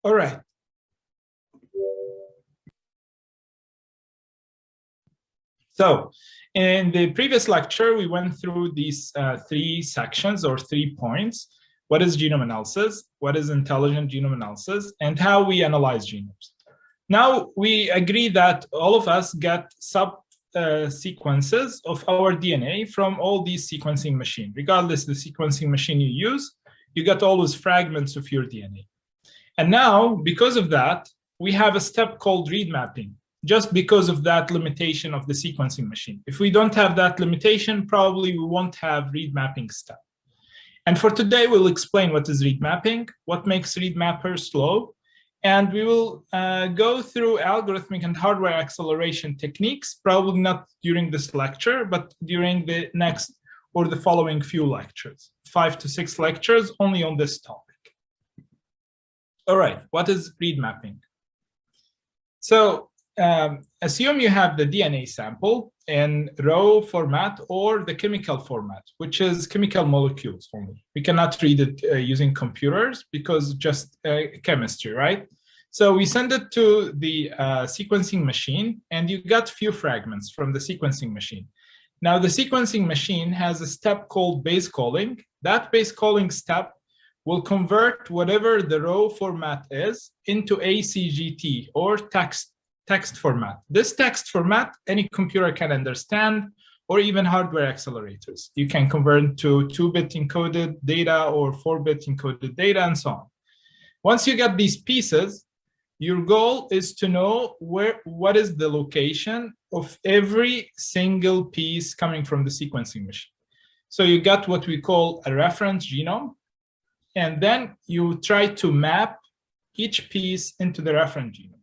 All right. So in the previous lecture, we went through these three sections or 3 points. What is genome analysis? What is intelligent genome analysis? And how we analyze genomes. Now we agree that all of us get sequences of our DNA from all these sequencing machines. Regardless of the sequencing machine you use, you get always fragments of your DNA. And now, because of that, we have a step called read mapping, just because of that limitation of the sequencing machine. If we don't have that limitation, probably we won't have read mapping step. And for today, we'll explain what is read mapping, what makes read mapper slow, and we will go through algorithmic and hardware acceleration techniques, probably not during this lecture, but during the next or the following few lectures, 5 to 6 lectures only on this topic. All right, what is read mapping? So assume you have the DNA sample in raw format or the chemical format, which is chemical molecules only. We cannot read it using computers because just chemistry, right? So we send it to the sequencing machine, and you got few fragments from the sequencing machine. Now the sequencing machine has a step called base calling. That base calling step will convert whatever the raw format is into ACGT or text format. This text format, any computer can understand, or even hardware accelerators. You can convert to 2-bit encoded data or 4-bit encoded data and so on. Once you get these pieces, your goal is to know what is the location of every single piece coming from the sequencing machine. So you got what we call a reference genome, and then you try to map each piece into the reference genome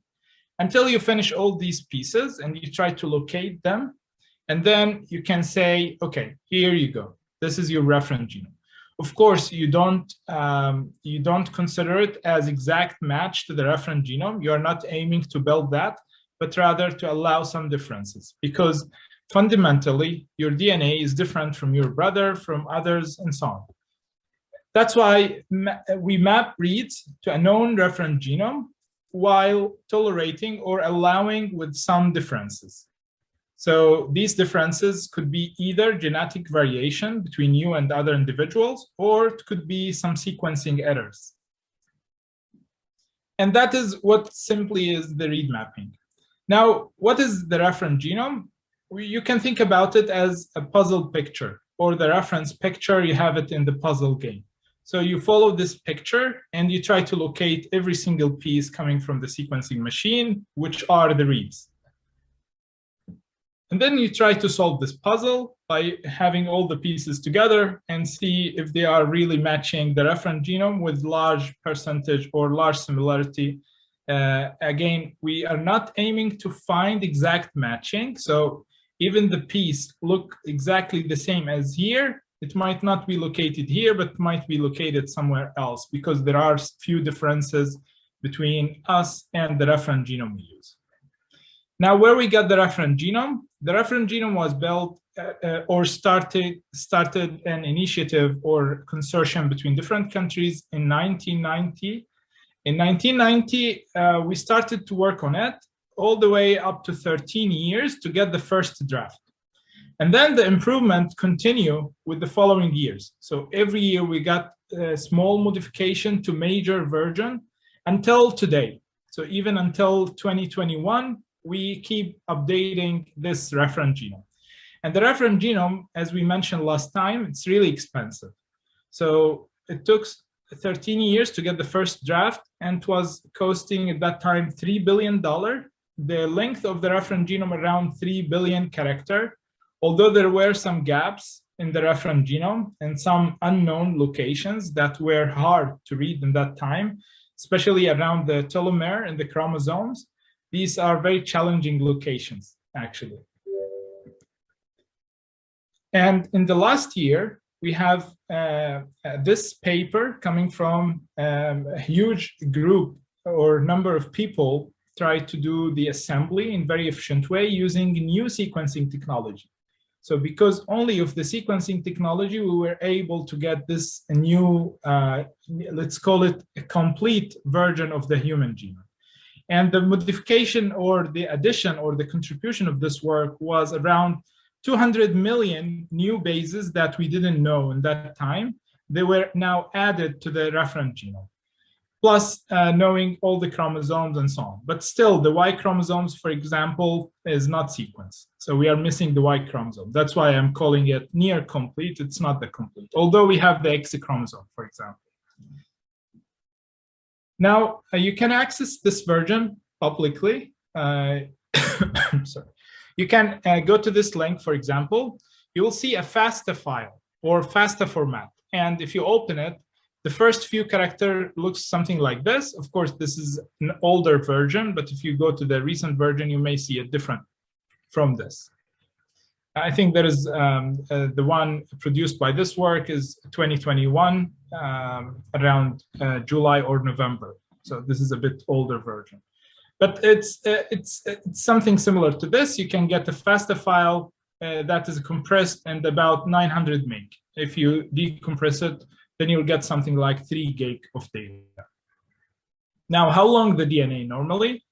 until you finish all these pieces and you try to locate them. And then you can say, okay, here you go. This is your reference genome. Of course, you don't consider it as exact match to the reference genome. You are not aiming to build that, but rather to allow some differences, because fundamentally your DNA is different from your brother, from others, and so on. That's why we map reads to a known reference genome while tolerating or allowing with some differences. So these differences could be either genetic variation between you and other individuals, or it could be some sequencing errors. And that is what simply is the read mapping. Now, what is the reference genome? You can think about it as a puzzle picture, or the reference picture, you have it in the puzzle game. So you follow this picture and you try to locate every single piece coming from the sequencing machine, which are the reads. And then you try to solve this puzzle by having all the pieces together and see if they are really matching the reference genome with large percentage or large similarity. Again, we are not aiming to find exact matching. So even the piece look exactly the same as here, it might not be located here, but might be located somewhere else, because there are few differences between us and the reference genome we use. Now, where we got the reference genome? The reference genome was built or started an initiative or consortium between different countries in 1990. In 1990, we started to work on it all the way up to 13 years to get the first draft. And then the improvement continue with the following years. So every year we got a small modification to major version until today. So even until 2021, we keep updating this reference genome. And the reference genome, as we mentioned last time, it's really expensive. So it took 13 years to get the first draft, and it was costing at that time $3 billion. The length of the reference genome around 3 billion character, although there were some gaps in the reference genome and some unknown locations that were hard to read in that time, especially around the telomere and the chromosomes. These are very challenging locations, actually. And in the last year, we have this paper coming from a huge group or number of people try to do the assembly in very efficient way using new sequencing technology. So because only of the sequencing technology, we were able to get this new, let's call it a complete version of the human genome. And the modification or the addition or the contribution of this work was around 200 million new bases that we didn't know in that time. They were now added to the reference genome, plus knowing all the chromosomes and so on. But still, the Y chromosomes, for example, is not sequenced. So we are missing the Y chromosome. That's why I'm calling it near complete. It's not the complete, although we have the X chromosome, for example. Now, you can access this version publicly. Sorry. You can go to this link, for example. You will see a FASTA file or FASTA format. And if you open it, the first few characters looks something like this. Of course, this is an older version, but if you go to the recent version, you may see it different from this. I think there is the one produced by this work is 2021, around July or November. So this is a bit older version. But it's something similar to this. You can get a FASTA file that is compressed and about 900 meg. If you decompress it, then you'll get something like 3 gig of data. Now, how long the DNA normally?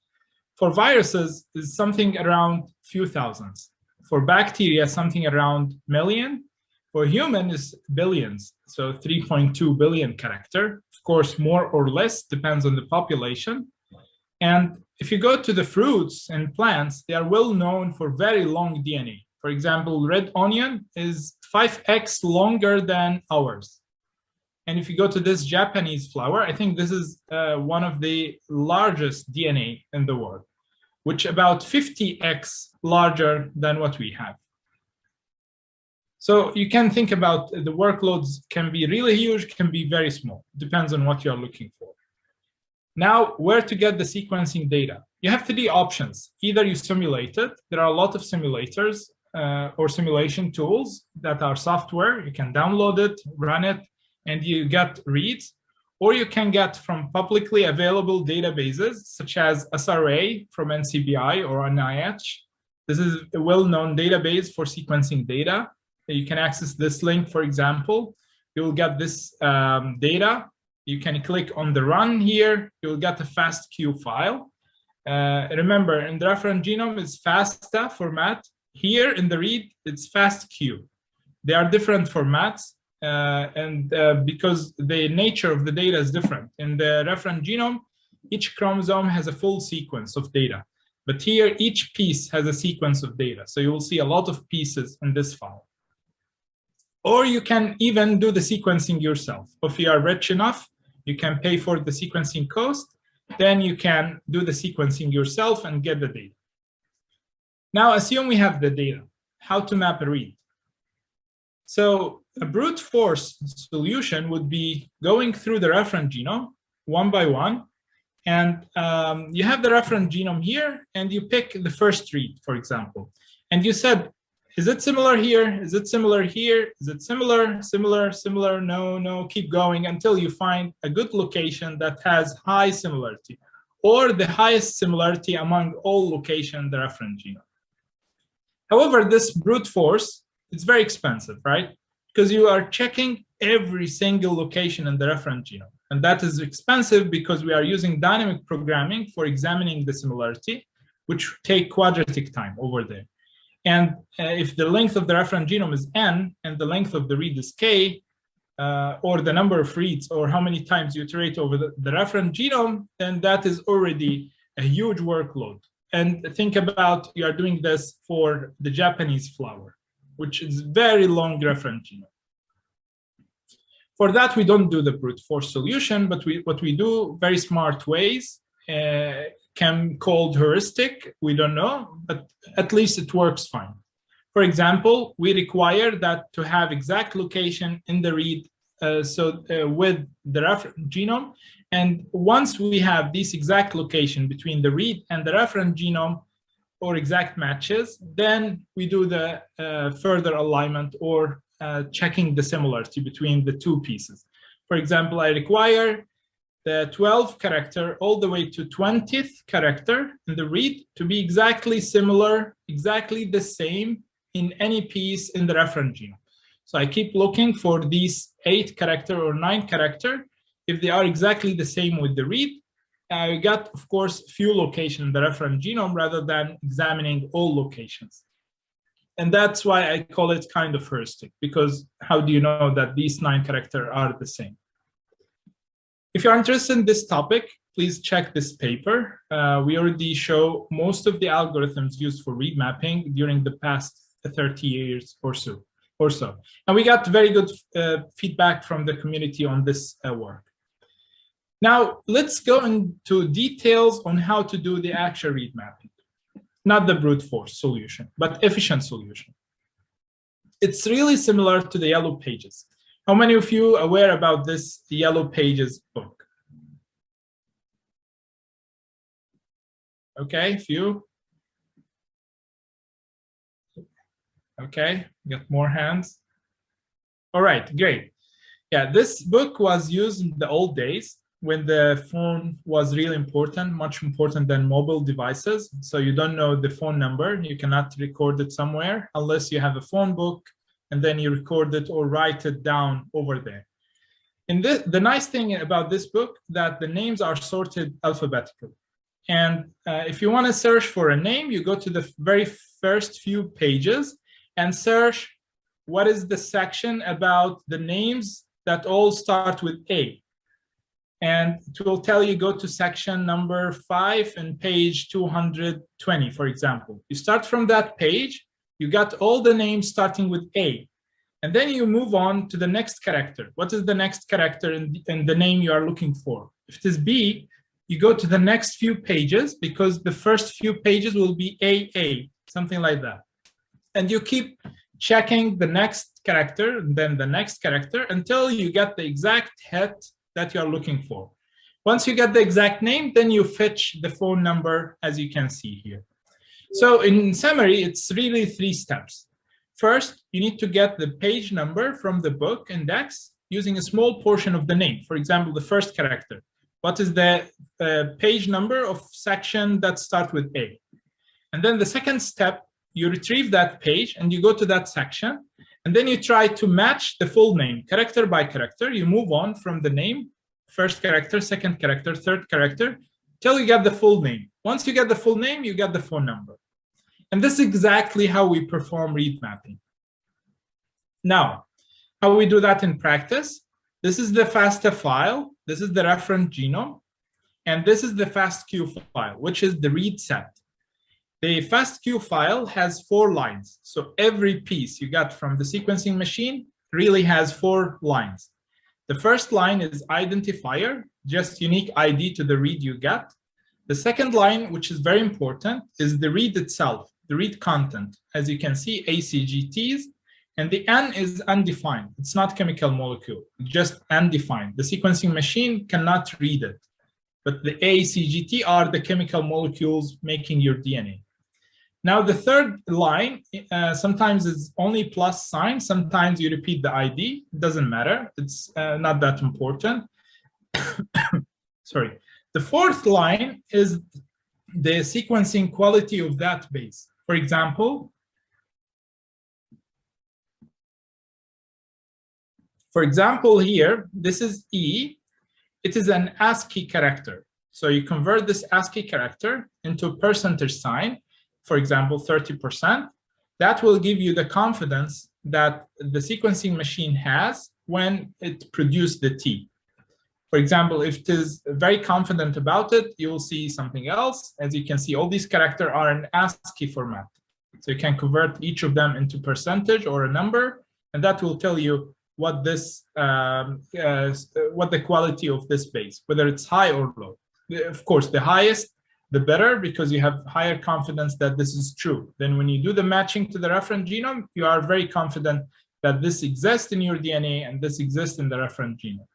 For viruses is something around few thousands. For bacteria, something around million. For human is billions, so 3.2 billion character. Of course, more or less, depends on the population. And if you go to the fruits and plants, they are well known for very long DNA. For example, red onion is 5x longer than ours. And if you go to this Japanese flower, I think this is one of the largest DNA in the world, which about 50x larger than what we have. So you can think about the workloads can be really huge, can be very small, depends on what you're looking for. Now, where to get the sequencing data? You have 3 options. Either you simulate it. There are a lot of simulators or simulation tools that are software. You can download it, run it, and you get reads. Or you can get from publicly available databases, such as SRA from NCBI or NIH. This is a well-known database for sequencing data. You can access this link, for example. You will get this data. You can click on the run here. You'll get a FASTQ file. Remember, in the reference genome, it's FASTA format. Here in the read, it's FASTQ. They are different formats, because the nature of the data is different. In the reference genome, each chromosome has a full sequence of data. But here, each piece has a sequence of data. So you will see a lot of pieces in this file. Or you can even do the sequencing yourself. If you are rich enough, you can pay for the sequencing cost. Then you can do the sequencing yourself and get the data. Now, assume we have the data. How to map a read? So a brute force solution would be going through the reference genome one by one. And you have the reference genome here, and you pick the first read, for example. And you said, is it similar here? Is it similar here? Is it similar, similar, similar? No, no, keep going until you find a good location that has high similarity or the highest similarity among all locations in the reference genome. However, this brute force, it's very expensive, right? Because you are checking every single location in the reference genome. And that is expensive because we are using dynamic programming for examining the similarity, which take quadratic time over there. And if the length of the reference genome is n and the length of the read is k, or the number of reads or how many times you iterate over the reference genome, then that is already a huge workload. And think about you are doing this for the Japanese flower, which is very long reference genome. For that, we don't do the brute force solution, but what we do very smart ways, can called heuristic, we don't know, but at least it works fine. For example, we require that to have exact location in the read with the reference genome. And once we have this exact location between the read and the reference genome or exact matches, then we do the further alignment or checking the similarity between the 2 pieces. For example, I require the 12th character all the way to 20th character in the read to be exactly similar, exactly the same in any piece in the reference genome. So I keep looking for these 8 character or 9 character. If they are exactly the same with the read, I got, of course, few locations in the reference genome rather than examining all locations. And that's why I call it kind of heuristic, because how do you know that these 9 characters are the same? If you're interested in this topic, please check this paper. We already show most of the algorithms used for read mapping during the past 30 years or so. And we got very good feedback from the community on this work. Now, let's go into details on how to do the actual read mapping. Not the brute force solution, but efficient solution. It's really similar to the Yellow Pages. How many of you are aware about this Yellow Pages book? Okay, few. Okay, got more hands. All right, great. Yeah, this book was used in the old days when the phone was really important, much important than mobile devices. So you don't know the phone number, you cannot record it somewhere unless you have a phone book and then you record it or write it down over there. And the nice thing about this book that the names are sorted alphabetically. And if you want to search for a name, you go to the very first few pages and search what is the section about the names that all start with A. And it will tell you go to section number 5 and page 220, for example. You start from that page, you got all the names starting with A. And then you move on to the next character. What is the next character in the name you are looking for? If it is B, you go to the next few pages because the first few pages will be AA, something like that. And you keep checking the next character, and then the next character until you get the exact head that you are looking for. Once you get the exact name, then you fetch the phone number, as you can see here. So in summary, it's really 3 steps. First, you need to get the page number from the book index using a small portion of the name. For example, the first character. What is the page number of section that starts with A? And then the second step, you retrieve that page and you go to that section. And then you try to match the full name, character by character. You move on from the name, first character, second character, third character, till you get the full name. Once you get the full name, you get the phone number. And this is exactly how we perform read mapping. Now, how we do that in practice? This is the FASTA file. This is the reference genome. And this is the FASTQ file, which is the read set. The FASTQ file has 4 lines. So every piece you got from the sequencing machine really has 4 lines. The first line is identifier, just unique ID to the read you got. The second line, which is very important, is the read itself, the read content. As you can see, ACGTs, and the N is undefined. It's not chemical molecule, just undefined. The sequencing machine cannot read it. But the ACGT are the chemical molecules making your DNA. Now, the third line, sometimes it's only plus sign. Sometimes you repeat the ID. It doesn't matter. It's not that important. Sorry. The fourth line is the sequencing quality of that base. For example, here, this is E. It is an ASCII character. So you convert this ASCII character into a percentage sign. For example, 30%, that will give you the confidence that the sequencing machine has when it produced the T. For example, if it is very confident about it, you will see something else. As you can see, all these characters are in ASCII format. So you can convert each of them into percentage or a number, and that will tell you what this, what the quality of this base, whether it's high or low. Of course, the highest, the better, because you have higher confidence that this is true. Then when you do the matching to the reference genome, you are very confident that this exists in your DNA and this exists in the reference genome.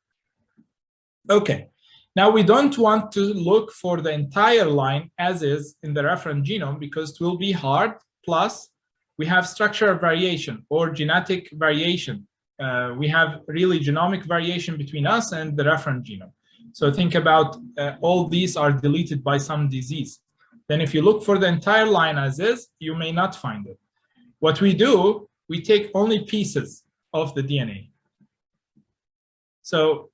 Okay, now we don't want to look for the entire line as is in the reference genome because it will be hard. Plus, we have structural variation or genetic variation. We have really genomic variation between us and the reference genome. So think about all these are deleted by some disease. Then if you look for the entire line as is, you may not find it. What we do, we take only pieces of the DNA. So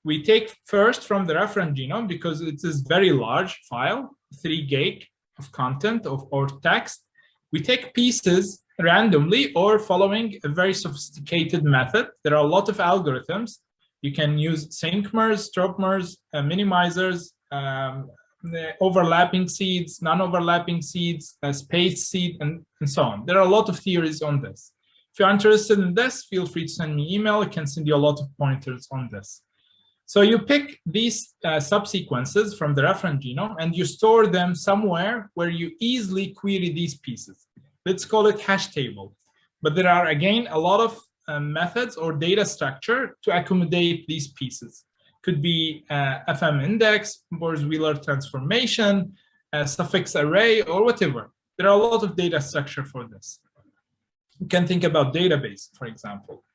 we take first from the reference genome, because it is very large file, 3 gig of content or text. We take pieces randomly or following a very sophisticated method. There are a lot of algorithms. You can use syncmers, stropmers, minimizers, overlapping seeds, non-overlapping seeds, spaced seed, and so on. There are a lot of theories on this. If you're interested in this, feel free to send me email. I can send you a lot of pointers on this. So you pick these subsequences from the reference genome and you store them somewhere where you easily query these pieces. Let's call it hash table. But there are, again, a lot of methods or data structure to accommodate these pieces. Could be FM index, Boers-Wheeler transformation, suffix array, or whatever. There are a lot of data structure for this. You can think about database, for example,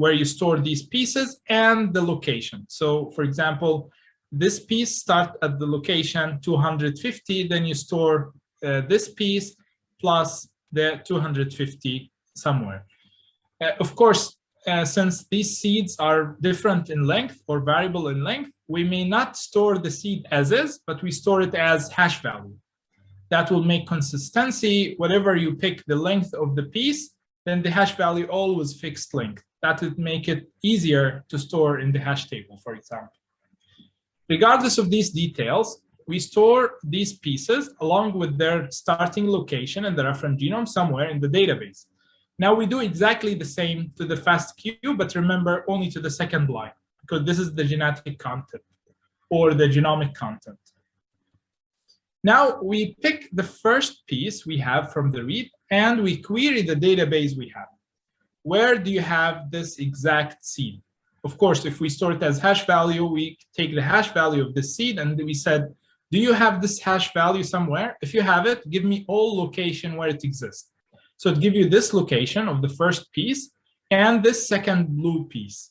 where you store these pieces and the location. So, for example, this piece starts at the location 250, then you store this piece plus the 250 somewhere. Of course, since these seeds are different in length or variable in length, we may not store the seed as is, but we store it as hash value. That will make consistency. Whatever you pick the length of the piece, then the hash value always fixed length. That would make it easier to store in the hash table, for example. Regardless of these details, we store these pieces along with their starting location in the reference genome somewhere in the database. Now we do exactly the same to the FASTQ, but remember only to the second line, because this is the genetic content or the genomic content. Now we pick the first piece we have from the read and we query the database we have. Where do you have this exact seed? Of course, if we store it as hash value, we take the hash value of the seed and we said, do you have this hash value somewhere? If you have it, give me all location where it exists. So it gives you this location of the first piece and this second blue piece.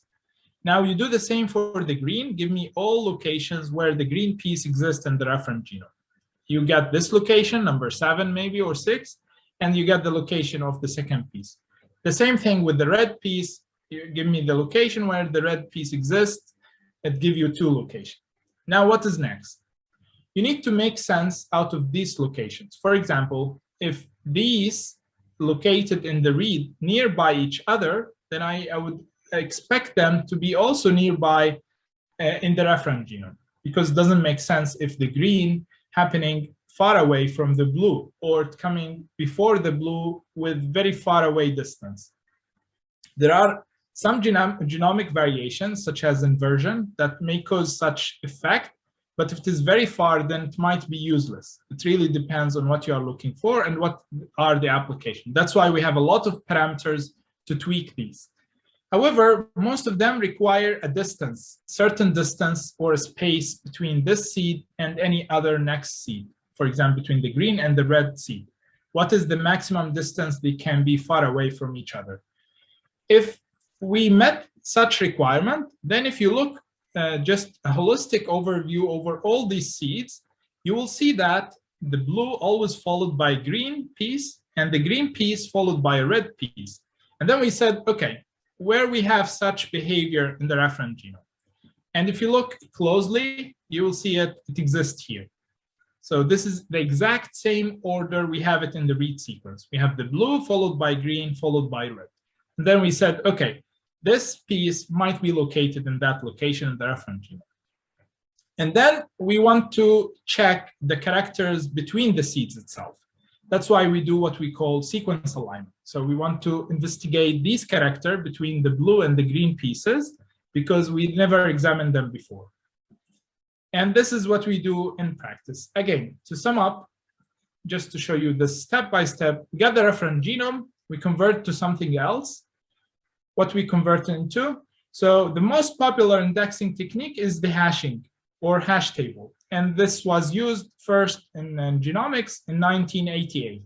Now you do the same for the green. Give me all locations where the green piece exists in the reference genome. You get this location, number 7 maybe, or 6, and you get the location of the second piece. The same thing with the red piece. You give me the location where the red piece exists. It gives you 2 locations. Now what is next? You need to make sense out of these locations. For example, if these located in the read nearby each other, then I would expect them to be also nearby in the reference genome, because it doesn't make sense if the green happening far away from the blue or coming before the blue with very far away distance. There are some genomic variations, such as inversion, that may cause such effect, but if it is very far, then it might be useless. It really depends on what you are looking for and what are the applications. That's why we have a lot of parameters to tweak these. However, most of them require a distance, certain distance or a space between this seed and any other next seed. For example, between the green and the red seed. What is the maximum distance they can be far away from each other? If we met such requirement, then if you look just a holistic overview over all these seeds, you will see that the blue always followed by green piece and the green piece followed by a red piece. And then we said, okay, where we have such behavior in the reference genome. And if you look closely, you will see it exists here. So this is the exact same order we have it in the read sequence. We have the blue followed by green followed by red. And then we said, okay, this piece might be located in that location in the reference genome. And then we want to check the characters between the seeds itself. That's why we do what we call sequence alignment. So we want to investigate these characters between the blue and the green pieces because we never examined them before. And this is what we do in practice. Again, to sum up, just to show you this step by step, we get the reference genome, we convert to something else, what we convert into. So the most popular indexing technique is the hashing or hash table. And this was used first in genomics in 1988.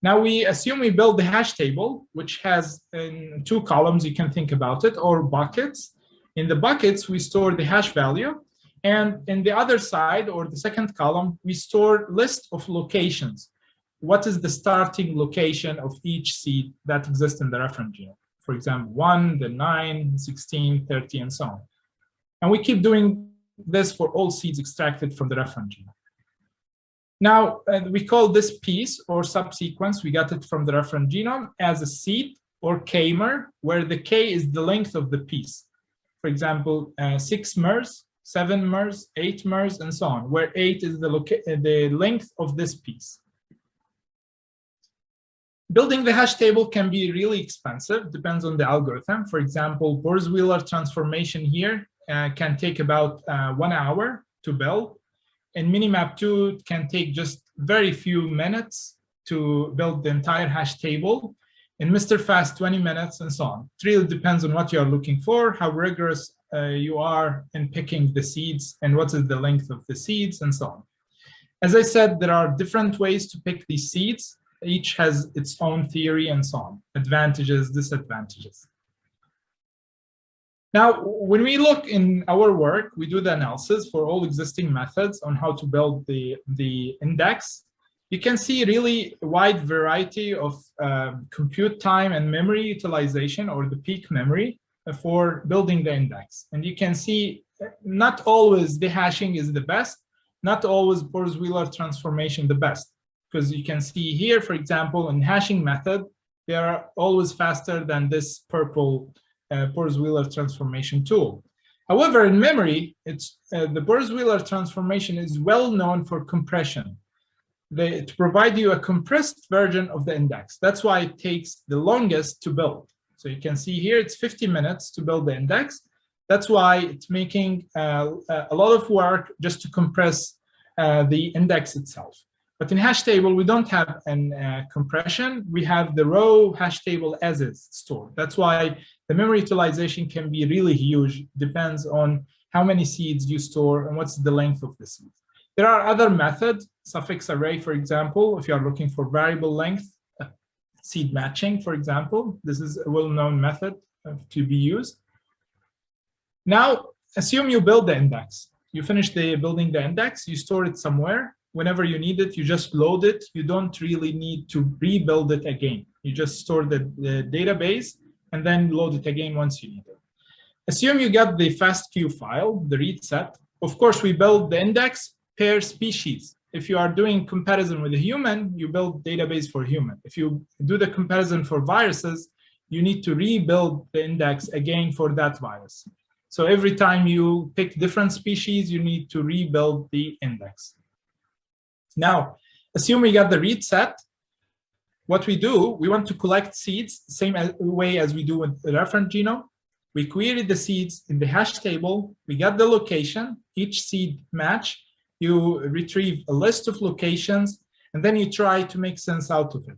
Now we assume we build the hash table, which has 2 columns, you can think about it, or buckets. In the buckets, we store the hash value. And in the other side, or the second column, we store list of locations what is the starting location of each seed that exists in the reference genome. For example, 1, then 9, 16, 30, and so on. And we keep doing this for all seeds extracted from the reference genome. Now, we call this piece or subsequence, we got it from the reference genome, as a seed or k-mer, where the k is the length of the piece. For example, 6 mers, 7 mers, 8 mers, and so on, where 8 is the length of this piece. Building the hash table can be really expensive, depends on the algorithm. For example, Borzweiler transformation here can take about 1 hour to build. In Minimap2, it can take just very few minutes to build the entire hash table. In Mr. Fast, 20 minutes, and so on. It really depends on what you are looking for, how rigorous you are in picking the seeds, and what is the length of the seeds, and so on. As I said, there are different ways to pick these seeds. Each has its own theory and so on, advantages, disadvantages. Now, when we look in our work, we do the analysis for all existing methods on how to build the index. You can see really a wide variety of compute time and memory utilization, or the peak memory, for building the index. And you can see not always the hashing is the best, not always Borzweiler transformation the best. Because you can see here, for example, in hashing method, they are always faster than this purple Borzweiler transformation tool. However, in memory, it's the Borzweiler transformation is well known for compression. To provide you a compressed version of the index. That's why it takes the longest to build. So you can see here, it's 50 minutes to build the index. That's why it's making a lot of work just to compress the index itself. But in hash table, we don't have an compression. We have the raw hash table as is stored. That's why the memory utilization can be really huge. Depends on how many seeds you store and what's the length of the seeds. There are other methods, suffix array, for example, if you are looking for variable length, seed matching, for example. This is a well-known method to be used. Now, assume you build the index. You finish building the index, you store it somewhere. Whenever you need it, you just load it. You don't really need to rebuild it again. You just store the database and then load it again once you need it. Assume you got the FASTQ file, the read set. Of course, we build the index per species. If you are doing comparison with a human, you build database for human. If you do the comparison for viruses, you need to rebuild the index again for that virus. So every time you pick different species, you need to rebuild the index. Now, assume we got the read set. What we do, we want to collect seeds the same way as we do with the reference genome. We query the seeds in the hash table. We got the location, each seed match. You retrieve a list of locations, and then you try to make sense out of it.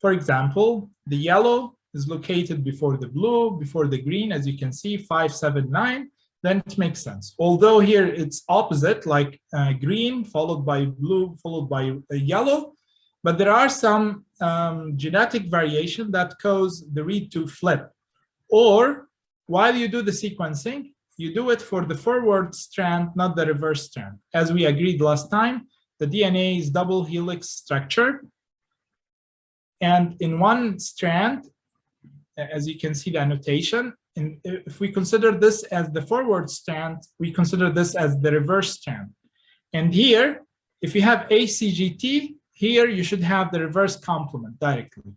For example, the yellow is located before the blue, before the green, as you can see, 5, 7, 9. Then it makes sense. Although here it's opposite, like green followed by blue followed by yellow, but there are some genetic variation that cause the read to flip. Or while you do the sequencing, you do it for the forward strand, not the reverse strand. As we agreed last time, the DNA is double helix structure. And in one strand, as you can see the annotation, and if we consider this as the forward strand, we consider this as the reverse strand. And here, if you have ACGT, here you should have the reverse complement directly.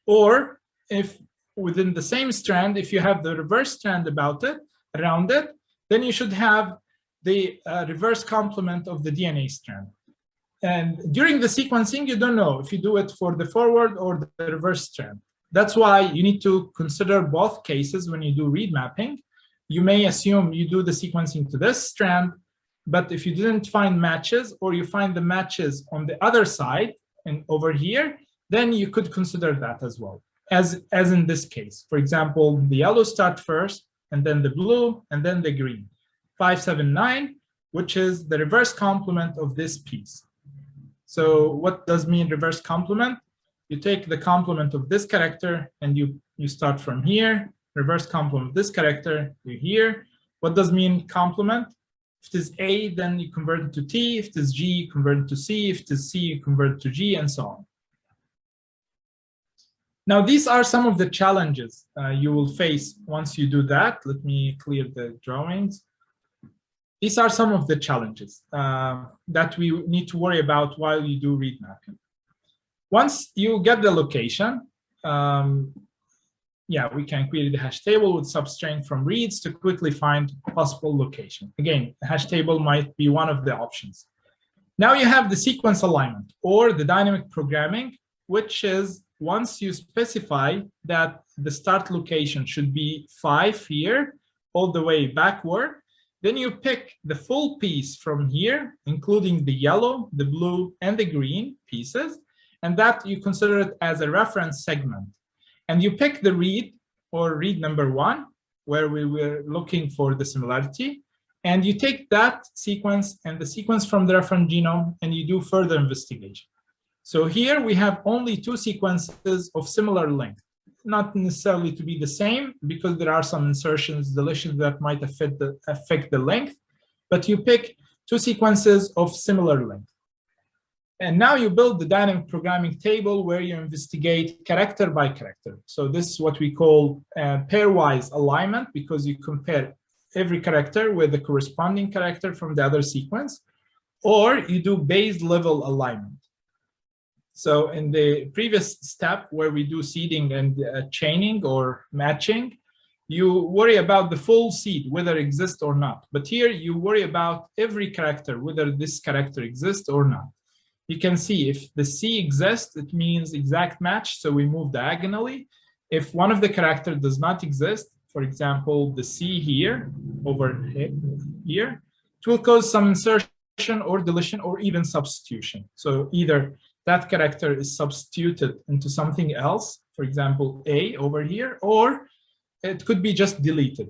Or if within the same strand, if you have the reverse strand around it, then you should have the reverse complement of the DNA strand. And during the sequencing, you don't know if you do it for the forward or the reverse strand. That's why you need to consider both cases when you do read mapping. You may assume you do the sequencing to this strand, but if you didn't find matches, or you find the matches on the other side and over here, then you could consider that as well, as in this case. For example, the yellow start first, and then the blue, and then the green. 5, 7, 9, which is the reverse complement of this piece. So what does mean reverse complement? You take the complement of this character and you start from here, reverse complement of this character, you here. What does mean complement? If it is A, then you convert it to T. If it is G, you convert it to C. If it is C, you convert it to G, and so on. Now, these are some of the challenges you will face once you do that. Let me clear the drawings. These are some of the challenges that we need to worry about while you do read mapping. Once you get the location, yeah, we can create the hash table with substring from reads to quickly find possible location. Again, the hash table might be one of the options. Now you have the sequence alignment or the dynamic programming, which is once you specify that the start location should be 5 here, all the way backward, then you pick the full piece from here, including the yellow, the blue, and the green pieces, and that you consider it as a reference segment. And you pick the read or read number 1, where we were looking for the similarity, and you take that sequence and the sequence from the reference genome, and you do further investigation. So here we have only 2 sequences of similar length, not necessarily to be the same, because there are some insertions, deletions that might affect the length, but you pick 2 sequences of similar length. And now you build the dynamic programming table where you investigate character by character. So this is what we call pairwise alignment, because you compare every character with the corresponding character from the other sequence, or you do base level alignment. So in the previous step where we do seeding and chaining or matching, you worry about the full seed, whether it exists or not. But here you worry about every character, whether this character exists or not. You can see if the C exists, it means exact match, so we move diagonally. If one of the characters does not exist, for example, the C here, over here, it will cause some insertion or deletion or even substitution. So either that character is substituted into something else, for example, A over here, or it could be just deleted.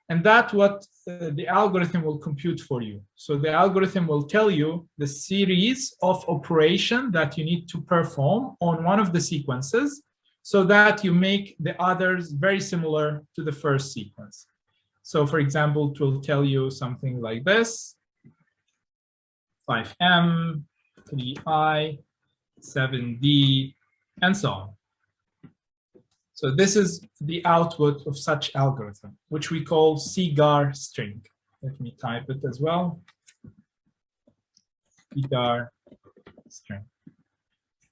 And that's what the algorithm will compute for you. So the algorithm will tell you the series of operations that you need to perform on one of the sequences so that you make the others very similar to the first sequence. So for example, it will tell you something like this: 5M, 3I, 7D, and so on. So this is the output of such algorithm, which we call CGAR string. Let me type it as well. CGAR string.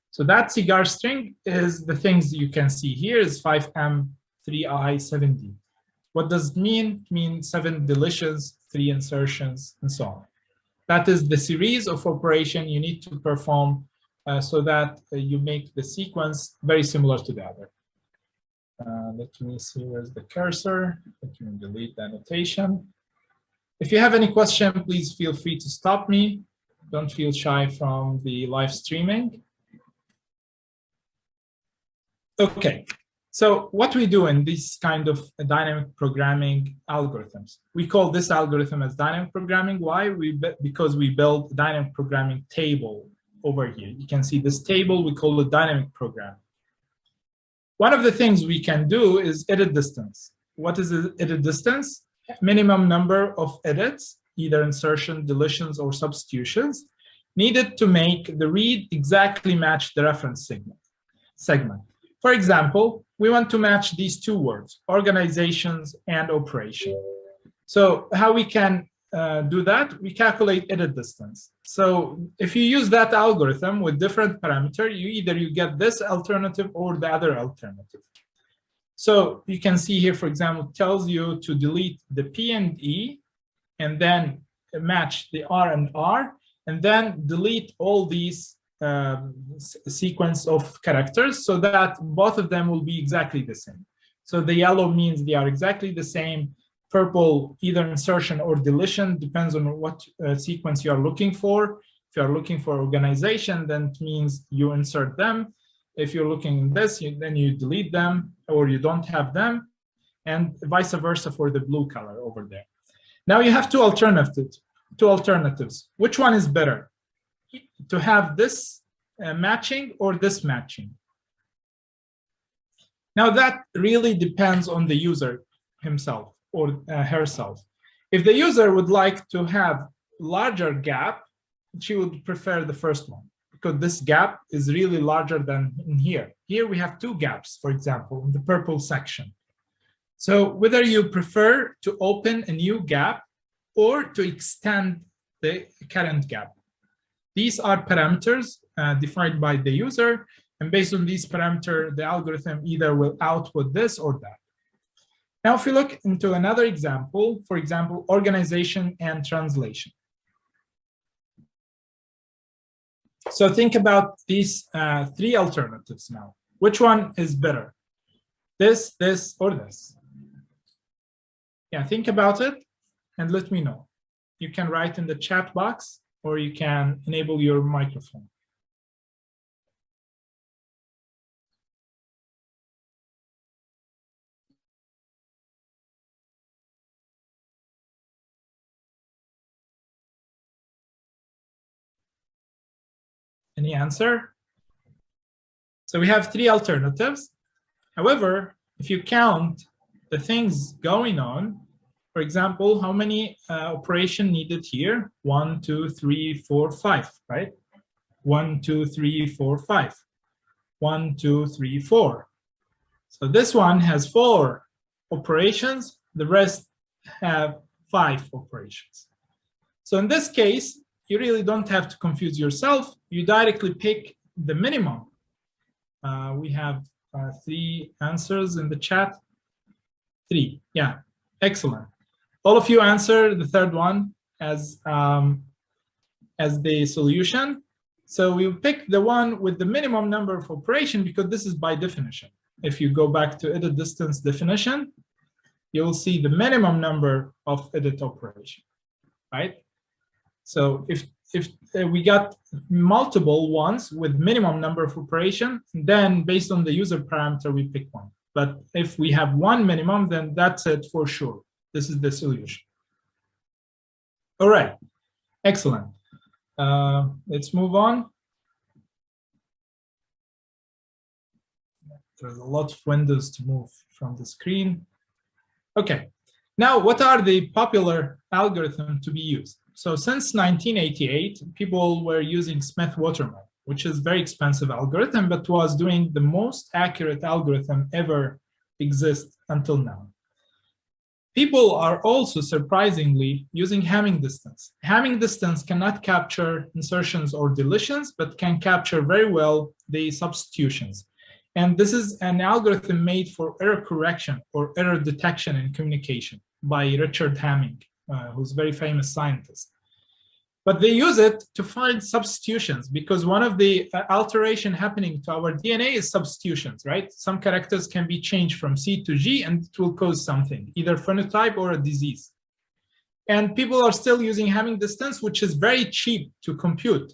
So that CGAR string is the things you can see here is 5M, 3I, 7D. What does it mean? It means 7 deletions, 3 insertions, and so on. That is the series of operation you need to perform so that you make the sequence very similar to the other. Let me see, where's the cursor? Let me delete the annotation. If you have any question, please feel free to stop me. Don't feel shy from the live streaming. Okay, so what we do in these kind of dynamic programming algorithms, we call this algorithm as dynamic programming. Why? Because we build a dynamic programming table over here. You can see this table, we call it dynamic programming. One of the things we can do is edit distance. What is the edit distance? Minimum number of edits, either insertion, deletions, or substitutions, needed to make the read exactly match the reference segment. For example, we want to match these 2 words, organizations and operation. So how we can do that? We calculate edit distance. So if you use that algorithm with different parameter, you get this alternative or the other alternative. So you can see here, for example, it tells you to delete the P and E and then match the R and R, and then delete all these sequence of characters so that both of them will be exactly the same. So the yellow means they are exactly the same. Purple, either insertion or deletion, depends on what sequence you are looking for. If you are looking for organization, then it means you insert them. If you're looking in this, then you delete them or you don't have them, and vice versa for the blue color over there. Now you have two alternatives. Which one is better? To have this matching or this matching? Now that really depends on the user himself or herself. If the user would like to have larger gap, she would prefer the first one, because this gap is really larger than in here. Here we have two gaps, for example, in the purple section. So whether you prefer to open a new gap or to extend the current gap. These are parameters defined by the user, and based on these parameters, the algorithm either will output this or that. Now, if you look into another example, for example, organization and translation. So think about these three alternatives now. Which one is better? This, or this? Yeah, think about it and let me know. You can write in the chat box or you can enable your microphone. Any answer? So we have three alternatives. However, if you count the things going on, for example, how many operation needed here? 1, 2, 3, 4, 5, right? 1, 2, 3, 4, 5. 1, 2, 3, 4. So this one has 4 operations. The rest have 5 operations. So in this case, you really don't have to confuse yourself. You directly pick the minimum. We have 3 answers in the chat. 3, yeah, excellent. All of you answer the third one as the solution. So we pick the one with the minimum number of operation because this is by definition. If you go back to edit distance definition, you will see the minimum number of edit operation, right? So if we got multiple ones with minimum number of operation, then based on the user parameter, we pick one. But if we have one minimum, then that's it for sure. This is the solution. All right, excellent. Let's move on. There's a lot of windows to move from the screen. Okay, now what are the popular algorithms to be used? So since 1988, people were using Smith-Waterman, which is a very expensive algorithm, but was doing the most accurate algorithm ever exist until now. People are also surprisingly using Hamming distance. Hamming distance cannot capture insertions or deletions, but can capture very well the substitutions. And this is an algorithm made for error correction or error detection in communication by Richard Hamming, who's a very famous scientist. But they use it to find substitutions because one of the alteration happening to our DNA is substitutions, right? Some characters can be changed from C to G and it will cause something, either phenotype or a disease. And people are still using Hamming distance, which is very cheap to compute,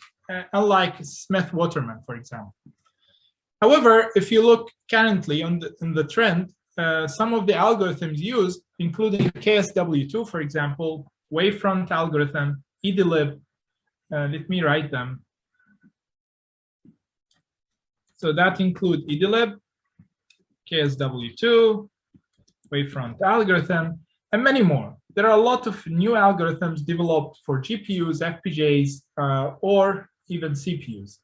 unlike Smith-Waterman, for example. However, if you look currently on the trend, some of the algorithms used, including KSW2, for example, wavefront algorithm, IEDM, let me write them. So that includes IEDM, KSW2, wavefront algorithm, and many more. There are a lot of new algorithms developed for GPUs, FPGAs, or even CPUs.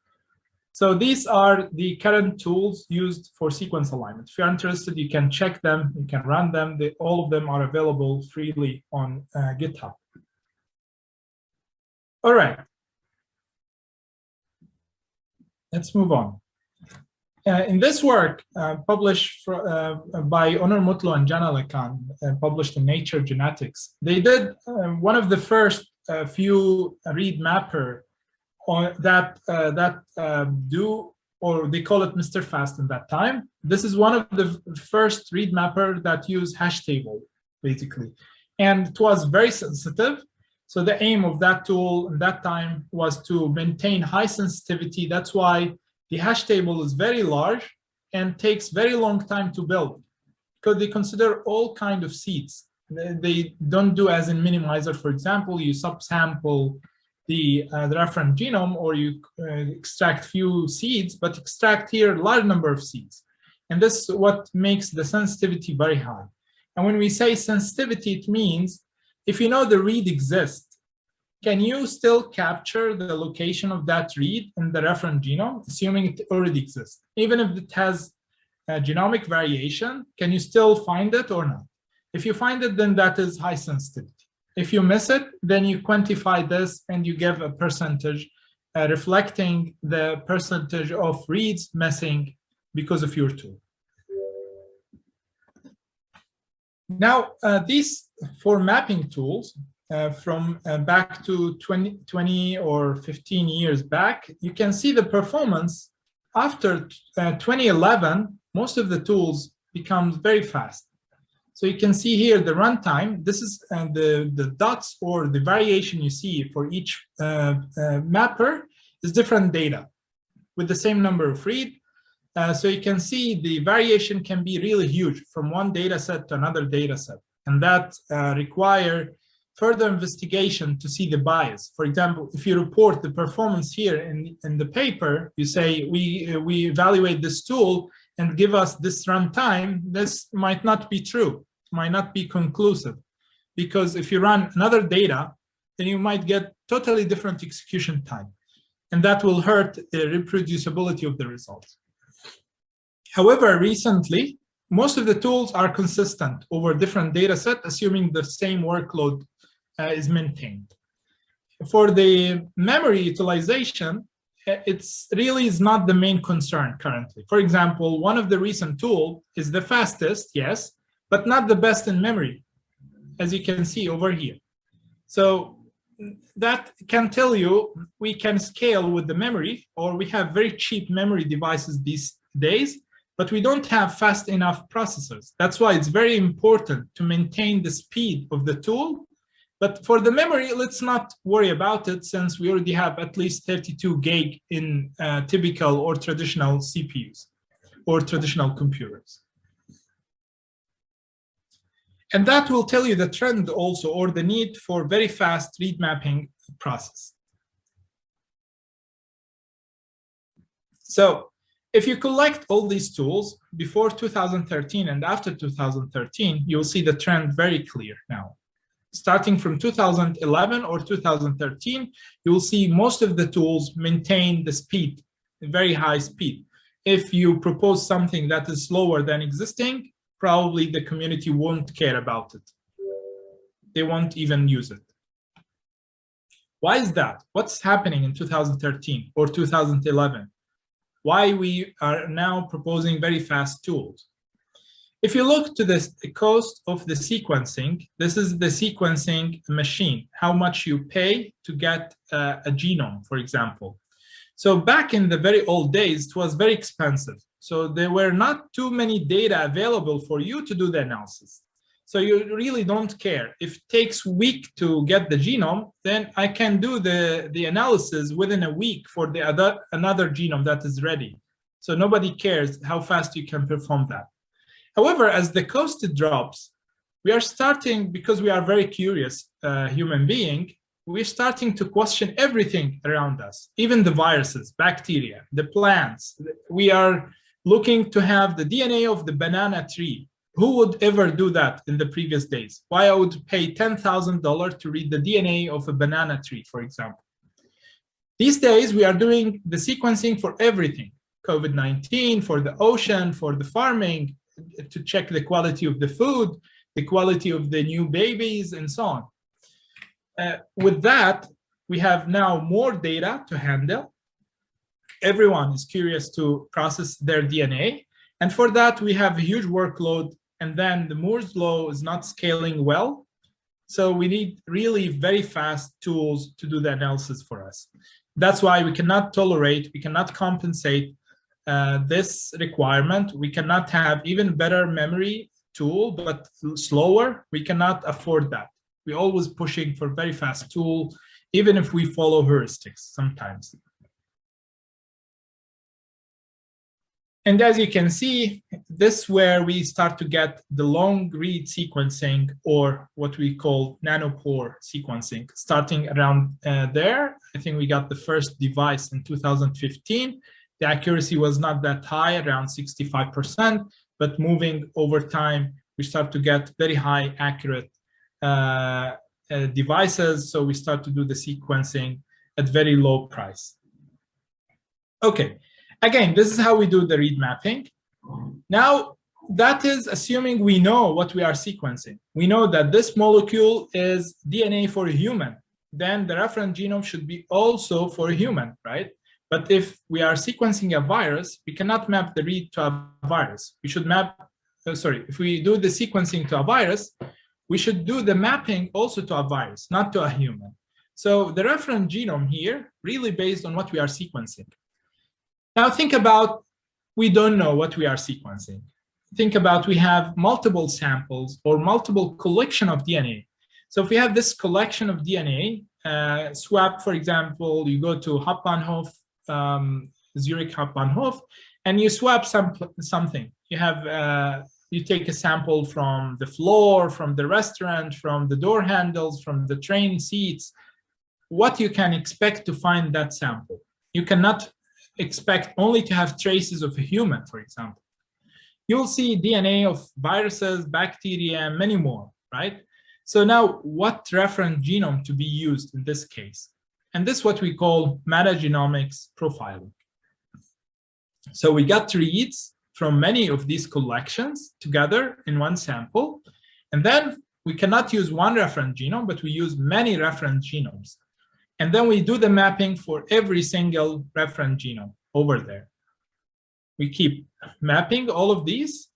So these are the current tools used for sequence alignment. If you're interested, you can check them, you can run them. All of them are available freely on GitHub. All right. Let's move on. In this work, published by Onur, Mutlu, and Can, published in Nature Genetics, they did one of the first few read mapper that do, or they call it Mr. Fast in that time. This is one of the first read mapper that use hash table, basically. And it was very sensitive. So the aim of that tool at that time was to maintain high sensitivity. That's why the hash table is very large and takes very long time to build because they consider all kinds of seeds. They don't do as in minimizer, for example, you subsample the reference genome or you extract few seeds, but extract here a large number of seeds. And this is what makes the sensitivity very high. And when we say sensitivity, it means if you know the read exists, can you still capture the location of that read in the reference genome, assuming it already exists? Even if it has a genomic variation, can you still find it or not? If you find it, then that is high sensitivity. If you miss it, then you quantify this and you give a percentage reflecting the percentage of reads missing because of your tool. Now, these 4 mapping tools from back to 20 or 15 years back, you can see the performance after 2011, most of the tools becomes very fast. So you can see here the runtime. This is the dots or the variation you see for each mapper is different data with the same number of read. So you can see the variation can be really huge from one data set to another data set. And that require further investigation to see the bias. For example, if you report the performance here in the paper, you say we evaluate this tool and give us this runtime, this might not be true, might not be conclusive. Because if you run another data, then you might get totally different execution time. And that will hurt the reproducibility of the results. However, recently, most of the tools are consistent over different data sets, assuming the same workload is maintained. For the memory utilization, it's really is not the main concern currently. For example, one of the recent tools is the fastest, yes, but not the best in memory, as you can see over here. So that can tell you we can scale with the memory, or we have very cheap memory devices these days, but we don't have fast enough processors. That's why it's very important to maintain the speed of the tool. But for the memory, let's not worry about it, since we already have at least 32 gig in typical or traditional CPUs or traditional computers. And that will tell you the trend also, or the need for very fast read mapping process. So if you collect all these tools before 2013 and after 2013, you'll see the trend very clear now. Starting from 2011 or 2013, you'll see most of the tools maintain the speed, very high speed. If you propose something that is slower than existing, probably the community won't care about it. They won't even use it. Why is that? What's happening in 2013 or 2011? Why we are now proposing very fast tools? If you look to the cost of the sequencing, this is the sequencing machine, how much you pay to get a genome, for example. So back in the very old days, it was very expensive. So there were not too many data available for you to do the analysis. So you really don't care. If it takes a week to get the genome, then I can do the analysis within a week for the another genome that is ready. So nobody cares how fast you can perform that. However, as the cost drops, we are starting, because we are very curious human being, we're starting to question everything around us, even the viruses, bacteria, the plants. We are looking to have the DNA of the banana tree. Who would ever do that in the previous days? Why I would pay $10,000 to read the DNA of a banana tree, for example. These days, we are doing the sequencing for everything. COVID-19, for the ocean, for the farming, to check the quality of the food, the quality of the new babies, and so on. With that, we have now more data to handle. Everyone is curious to process their DNA. And for that, we have a huge workload. And then the Moore's law is not scaling well. So we need really very fast tools to do the analysis for us. That's why we cannot tolerate, we cannot compensate this requirement. We cannot have even better memory tool, but slower. We cannot afford that. We're always pushing for very fast tool, even if we follow heuristics sometimes. And as you can see, this is where we start to get the long read sequencing, or what we call nanopore sequencing, starting around there. I think we got the first device in 2015. The accuracy was not that high, around 65%, but moving over time, we start to get very high accurate devices, so we start to do the sequencing at very low price. Okay, again, this is how we do the read mapping. Now, that is assuming we know what we are sequencing. We know that this molecule is DNA for a human. Then the reference genome should be also for a human, right? But if we are sequencing a virus, we cannot map the read to a virus. We should map, if we do the sequencing to a virus, we should do the mapping also to a virus, not to a human. So the reference genome here, really based on what we are sequencing. Now think about, we don't know what we are sequencing. Think about, we have multiple samples or multiple collection of DNA. So if we have this collection of DNA, swap, for example, you go to Hauptbahnhof, Zürich Hauptbahnhof, and you swap something. You have, you take a sample from the floor, from the restaurant, from the door handles, from the train seats. What you can expect to find that sample. You cannot expect only to have traces of a human, for example. You'll see DNA of viruses, bacteria, and many more, right? So now, what reference genome to be used in this case? And this is what we call metagenomics profiling. So we got reads from many of these collections together in one sample. And then we cannot use one reference genome, but we use many reference genomes. And then we do the mapping for every single reference genome over there. We keep mapping all of these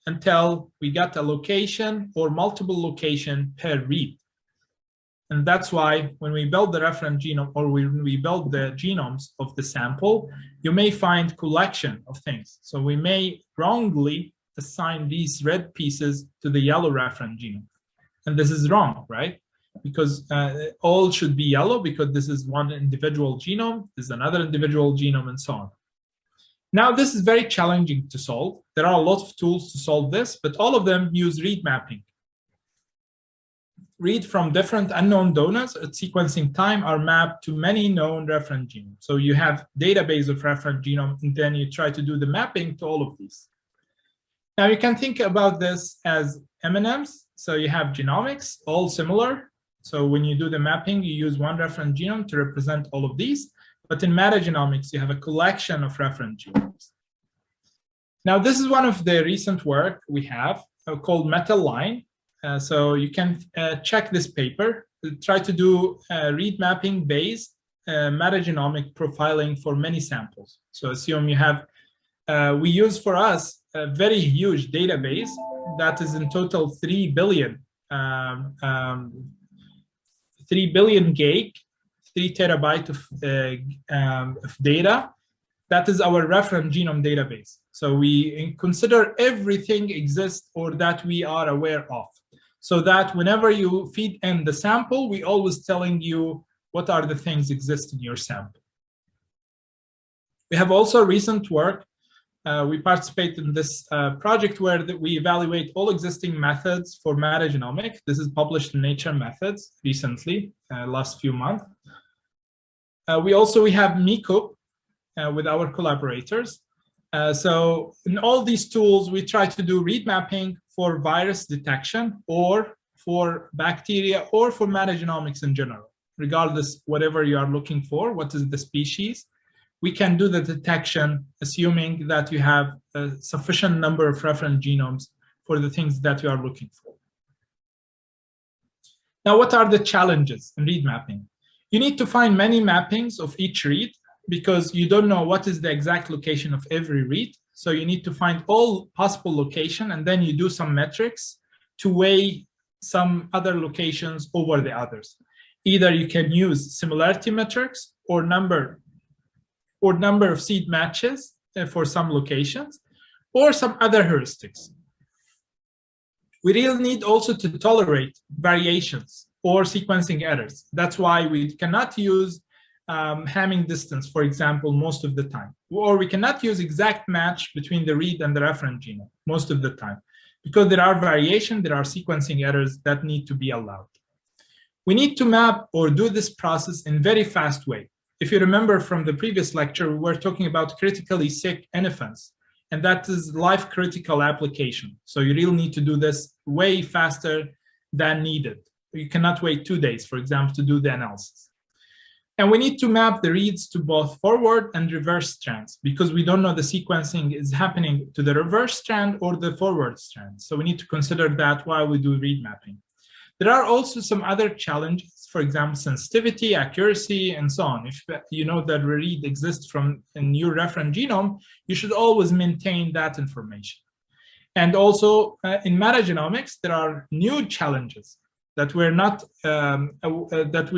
until we got a location or multiple location per read. And that's why when we build the reference genome or when we build the genomes of the sample, you may find collection of things. So we may wrongly assign these red pieces to the yellow reference genome. And this is wrong, right? Because all should be yellow because this is one individual genome, this is another individual genome, and so on. Now, this is very challenging to solve. There are a lot of tools to solve this, but all of them use read mapping. Read from different unknown donors at sequencing time are mapped to many known reference genomes. So you have database of reference genome, and then you try to do the mapping to all of these. Now, you can think about this as M&Ms. So you have genomics, all similar. So when you do the mapping, you use one reference genome to represent all of these. But in metagenomics, you have a collection of reference genomes. Now, this is one of the recent work we have called MetaLine. So you can check this paper, try to do read mapping based metagenomic profiling for many samples. So assume you have, we use for us a very huge database that is in total 3 billion gig, 3 terabyte of data. That is our reference genome database. So we consider everything exists or that we are aware of. So that whenever you feed in the sample, we always telling you what are the things exist in your sample. We have also recent work. We participate in this project where we evaluate all existing methods for metagenomics. This is published in Nature Methods recently, last few months. We have MeCube with our collaborators. So in all these tools, we try to do read mapping for virus detection or for bacteria or for metagenomics in general, regardless whatever you are looking for, what is the species. We can do the detection assuming that you have a sufficient number of reference genomes for the things that you are looking for. Now, what are the challenges in read mapping? You need to find many mappings of each read because you don't know what is the exact location of every read. So you need to find all possible location, and then you do some metrics to weigh some other locations over the others. Either you can use similarity metrics or number of seed matches for some locations, or some other heuristics. We really need also to tolerate variations or sequencing errors. That's why we cannot use Hamming distance, for example, most of the time. Or we cannot use exact match between the read and the reference genome most of the time, because there are variations, there are sequencing errors that need to be allowed. We need to map or do this process in very fast way. If you remember from the previous lecture, we were talking about critically sick infants, and that is life-critical application. So you really need to do this way faster than needed. You cannot wait 2 days, for example, to do the analysis. And we need to map the reads to both forward and reverse strands because we don't know the sequencing is happening to the reverse strand or the forward strand. So we need to consider that while we do read mapping. There are also some other challenges, for example, sensitivity, accuracy, and so on. If you know that a read exists from in your reference genome, you should always maintain that information. And also in metagenomics, there are new challenges that we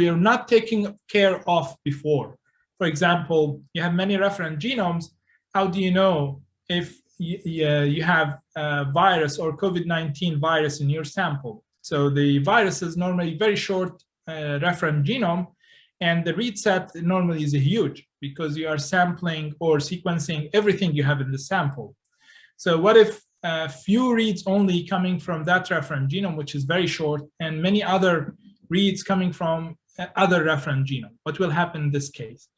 are not taking care of before. For example, you have many reference genomes. How do you know if you have a virus or COVID-19 virus in your sample? So the virus is normally very short reference genome, and the read set normally is huge because you are sampling or sequencing everything you have in the sample. So what if a few reads only coming from that reference genome, which is very short, and many other reads coming from other reference genome? What will happen in this case?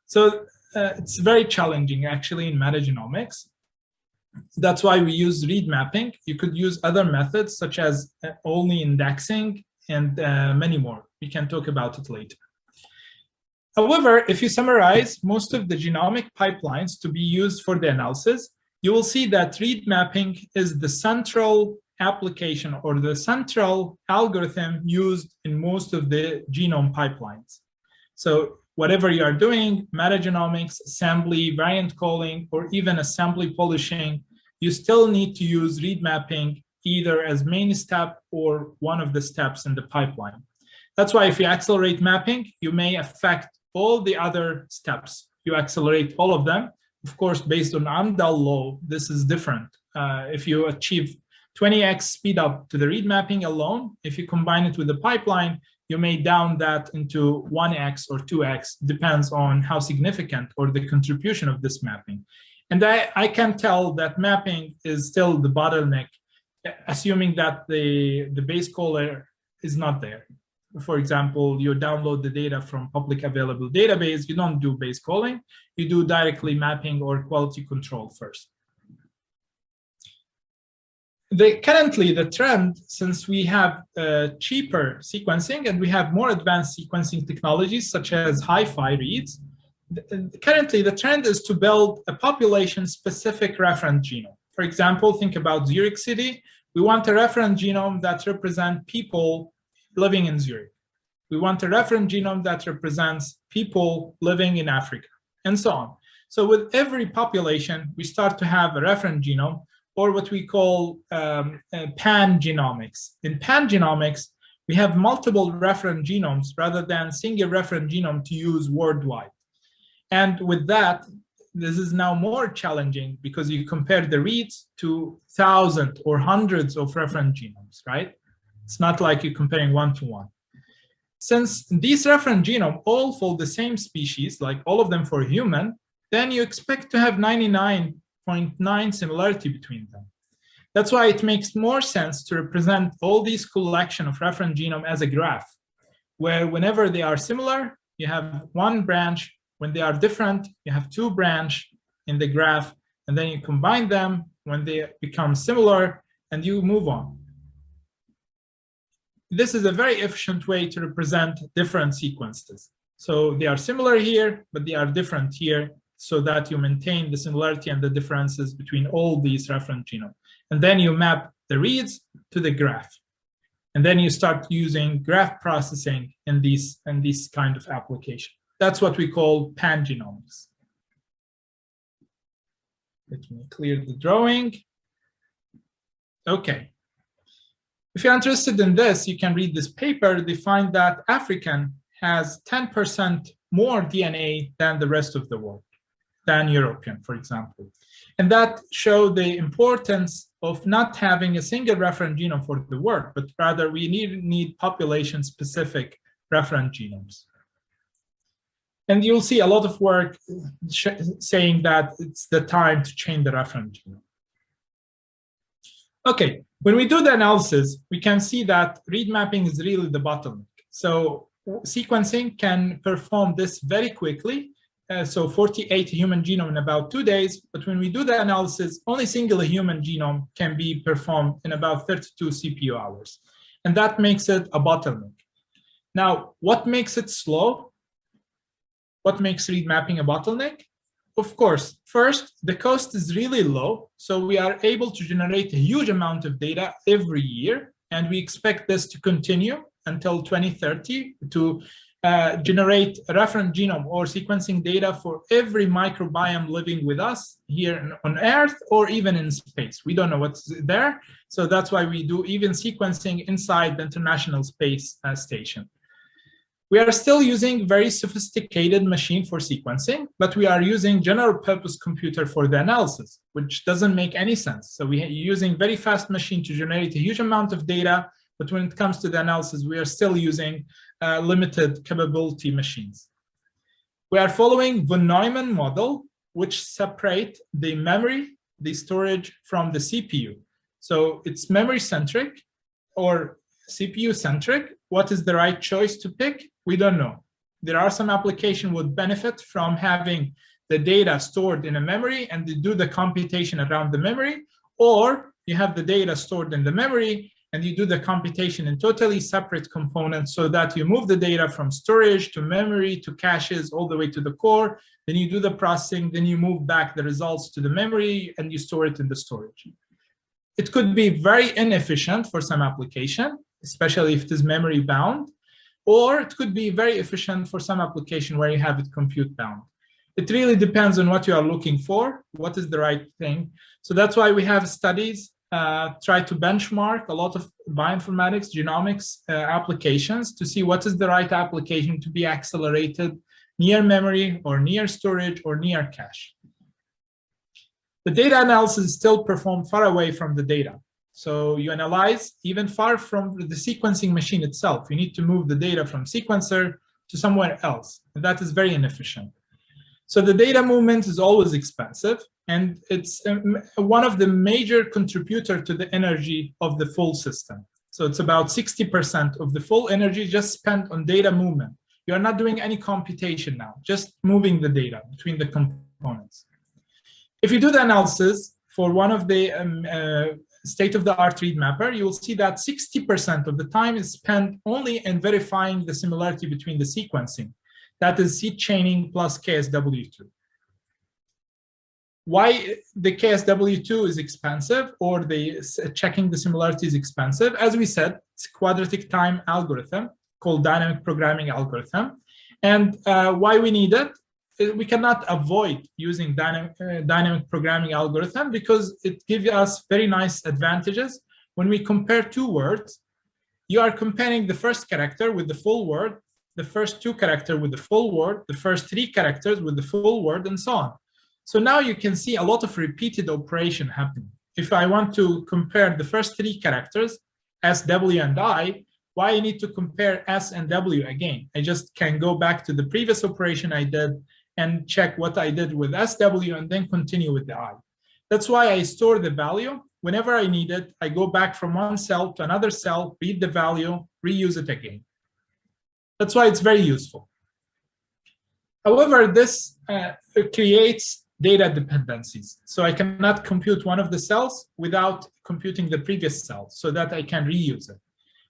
So it's very challenging actually in metagenomics. That's why we use read mapping. You could use other methods such as only indexing and many more. We can talk about it later. However, if you summarize most of the genomic pipelines to be used for the analysis, you will see that read mapping is the central application or the central algorithm used in most of the genome pipelines. So whatever you are doing, metagenomics, assembly, variant calling, or even assembly polishing, you still need to use read mapping either as main step or one of the steps in the pipeline. That's why if you accelerate mapping, you may affect all the other steps. You accelerate all of them. Of course, based on Amdahl law, this is different. If you achieve 20x speed up to the read mapping alone, if you combine it with the pipeline, you may down that into 1x or 2x, depends on how significant or the contribution of this mapping. And I can tell that mapping is still the bottleneck, assuming that the base caller is not there. For example, you download the data from public available database, you don't do base calling, you do directly mapping or quality control first. Currently, the trend, since we have cheaper sequencing and we have more advanced sequencing technologies such as hi-fi reads, currently the trend is to build a population-specific reference genome. For example, think about Zürich city. We want a reference genome that represents people living in Zürich. We want a reference genome that represents people living in Africa, and so on. So with every population, we start to have a reference genome, or what we call pan-genomics. In pan-genomics, we have multiple reference genomes rather than single reference genome to use worldwide. And with that, this is now more challenging because you compare the reads to thousands or hundreds of reference genomes, right? It's not like you're comparing one-to-one. Since these reference genomes all follow the same species, like all of them for human, then you expect to have 99.9 similarity between them. That's why it makes more sense to represent all these collection of reference genome as a graph, where whenever they are similar, you have one branch. When they are different, you have two branches in the graph, and then you combine them when they become similar, and you move on. This is a very efficient way to represent different sequences. So they are similar here, but they are different here, so that you maintain the similarity and the differences between all these reference genomes. And then you map the reads to the graph. And then you start using graph processing in this kind of application. That's what we call pangenomics. Let me clear the drawing. Okay. If you're interested in this, you can read this paper. They find that African has 10% more DNA than the rest of the world, than European, for example. And that showed the importance of not having a single reference genome for the world, but rather we need population-specific reference genomes. And you'll see a lot of work saying that it's the time to change the reference genome. Okay, when we do the analysis, we can see that read mapping is really the bottleneck. So sequencing can perform this very quickly. So 48 human genome in about 2 days, but when we do the analysis, only single human genome can be performed in about 32 CPU hours. and that makes it a bottleneck. Now, what makes it slow? What makes read mapping a bottleneck? Of course, first, the cost is really low, so we are able to generate a huge amount of data every year, and we expect this to continue until 2030 to generate a reference genome or sequencing data for every microbiome living with us here on Earth or even in space. We don't know what's there, so that's why we do even sequencing inside the International Space Station. We are still using very sophisticated machine for sequencing, but we are using general purpose computer for the analysis, which doesn't make any sense. So we are using very fast machine to generate a huge amount of data, but when it comes to the analysis, we are still using limited capability machines. We are following von Neumann model, which separate the memory, the storage from the CPU. So it's memory-centric or CPU-centric. What is the right choice to pick? We don't know. There are some applications would benefit from having the data stored in a memory and they do the computation around the memory, or you have the data stored in the memory and you do the computation in totally separate components so that you move the data from storage to memory to caches all the way to the core. Then you do the processing, then you move back the results to the memory and you store it in the storage. It could be very inefficient for some application, especially if it is memory bound, or it could be very efficient for some application where you have it compute bound. It really depends on what you are looking for, what is the right thing. So that's why we have studies, try to benchmark a lot of bioinformatics, genomics applications to see what is the right application to be accelerated near memory or near storage or near cache. The data analysis is still performed far away from the data. So you analyze even far from the sequencing machine itself. You need to move the data from sequencer to somewhere else, and that is very inefficient. So the data movement is always expensive, and it's one of the major contributor to the energy of the full system. So it's about 60% of the full energy just spent on data movement. You are not doing any computation now, just moving the data between the components. If you do the analysis for one of the state-of-the-art read mapper, you will see that 60% of the time is spent only in verifying the similarity between the sequencing. That is seed chaining plus KSW2. Why the KSW2 is expensive, or the checking the similarity is expensive? As we said, it's a quadratic time algorithm called dynamic programming algorithm. And why we need it? We cannot avoid using dynamic programming algorithm because it gives us very nice advantages. When we compare two words, you are comparing the first character with the full word, the first two characters with the full word, the first three characters with the full word, and so on. So now you can see a lot of repeated operation happening. If I want to compare the first three characters, S, W, and I, why I need to compare S and W again? I just can go back to the previous operation I did and check what I did with SW and then continue with the I. That's why I store the value. Whenever I need it, I go back from one cell to another cell, read the value, reuse it again. That's why it's very useful. However, this creates data dependencies. So I cannot compute one of the cells without computing the previous cell so that I can reuse it.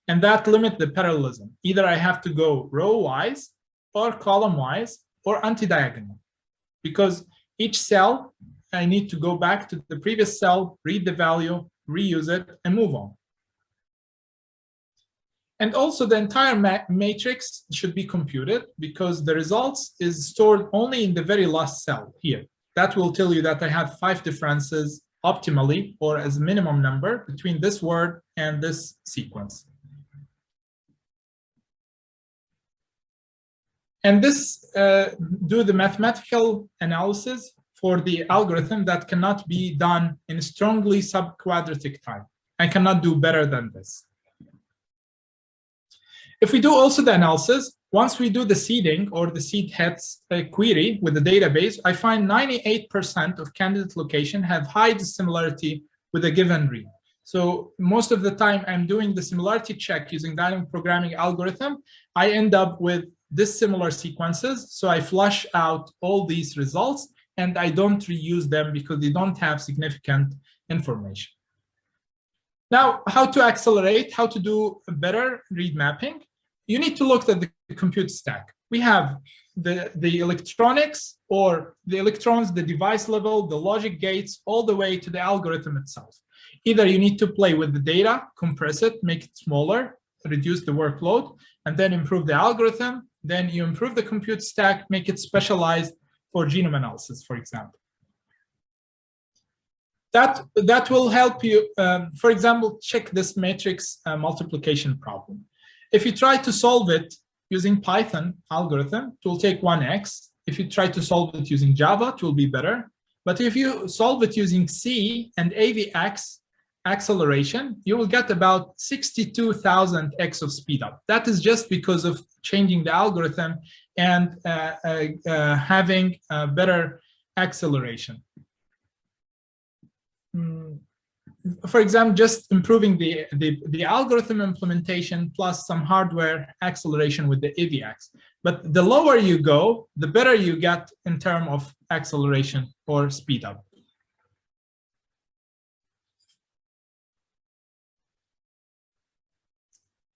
And that limits the parallelism. Either I have to go row-wise or column-wise or anti-diagonal, because each cell, I need to go back to the previous cell, read the value, reuse it, and move on. And also the entire matrix should be computed because the results is stored only in the very last cell here. That will tell you that I have 5 differences optimally or as a minimum number between this word and this sequence. And this do the mathematical analysis for the algorithm that cannot be done in strongly subquadratic time. I cannot do better than this. If we do also the analysis, once we do the seeding or the seed heads query with the database, I find 98% of candidate location have high dissimilarity with a given read. So most of the time I'm doing the similarity check using dynamic programming algorithm, I end up with dissimilar sequences. So I flush out all these results and I don't reuse them because they don't have significant information. Now, how to accelerate, how to do a better read mapping? You need to look at the compute stack. We have the electronics, or the electrons, the device level, the logic gates, all the way to the algorithm itself. Either you need to play with the data, compress it, make it smaller, reduce the workload, and then improve the algorithm. Then you improve the compute stack, make it specialized for genome analysis, for example. That will help you, for example, check this matrix multiplication problem. If you try to solve it using Python algorithm, it will take 1x. If you try to solve it using Java, it will be better. But if you solve it using C and AVX acceleration, you will get about 62,000x of speed up. That is just because of changing the algorithm and having better acceleration. For example, just improving the algorithm implementation plus some hardware acceleration with the AVX. But the lower you go, the better you get in terms of acceleration or speed up.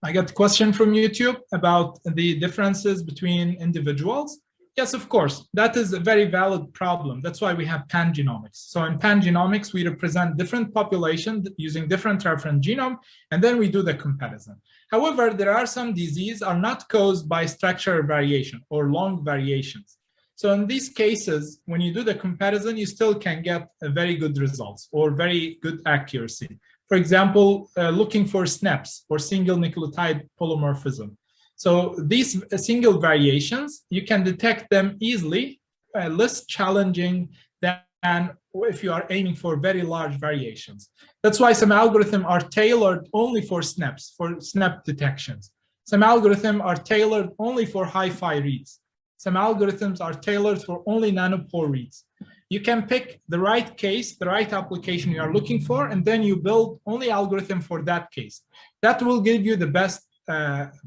I got a question from YouTube about the differences between individuals. Yes, of course, that is a very valid problem. That's why we have pangenomics. So in pangenomics, we represent different populations using different reference genome, and then we do the comparison. However, there are some diseases are not caused by structural variation or long variations. So in these cases, when you do the comparison, you still can get a very good results or very good accuracy. For example, looking for SNPs or single nucleotide polymorphism. So these single variations, you can detect them easily, less challenging than if you are aiming for very large variations. That's why some algorithms are tailored only for SNPs, for SNP detections. Some algorithms are tailored only for hi-fi reads. Some algorithms are tailored for only nanopore reads. You can pick the right case, the right application you are looking for, and then you build only algorithm for that case. That will give you the best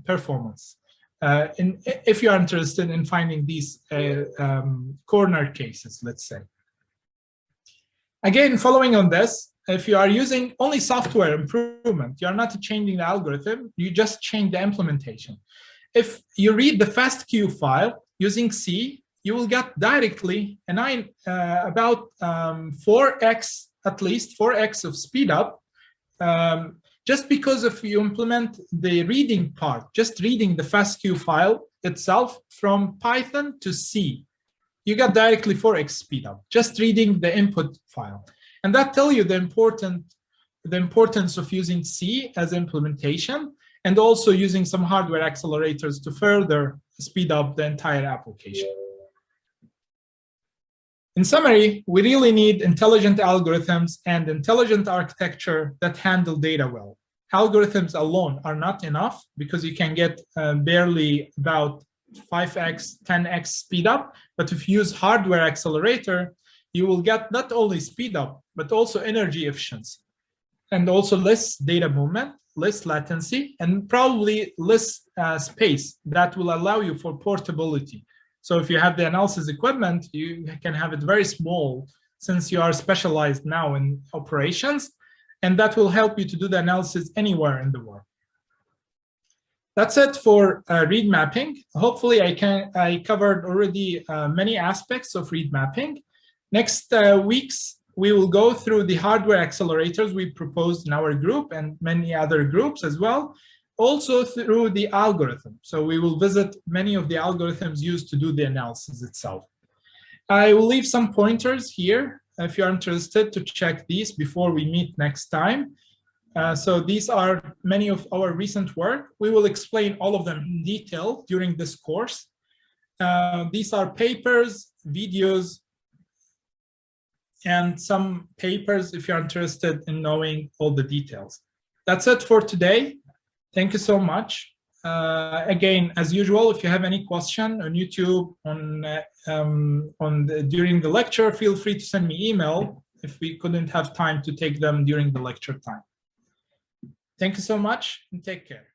performance. If you are interested in finding these corner cases, let's say. Again, following on this, if you are using only software improvement, you are not changing the algorithm, you just change the implementation. If you read the FASTQ file using C, you will get directly about 4x, at least 4x of speed up, just because if you implement the reading part, just reading the FASTQ file itself from Python to C, you get directly 4x speed up, just reading the input file. And that tells you the importance of using C as implementation, and also using some hardware accelerators to further speed up the entire application. In summary, we really need intelligent algorithms and intelligent architecture that handle data well. Algorithms alone are not enough because you can get barely about 5x, 10x speed up. But if you use hardware accelerator, you will get not only speed up, but also energy efficiency, and also less data movement, less latency, and probably less space that will allow you for portability. So if you have the analysis equipment, you can have it very small since you are specialized now in operations, and that will help you to do the analysis anywhere in the world. That's it for read mapping. Hopefully I covered already many aspects of read mapping. Next weeks, we will go through the hardware accelerators we proposed in our group and many other groups as well. Also through the algorithm. So we will visit many of the algorithms used to do the analysis itself. I will leave some pointers here if you're interested to check these before we meet next time. So these are many of our recent work. We will explain all of them in detail during this course. These are papers, videos, and some papers if you're interested in knowing all the details. That's it for today. Thank you so much. Again, as usual, if you have any question on YouTube, during the lecture, feel free to send me email if we couldn't have time to take them during the lecture time. Thank you so much and take care.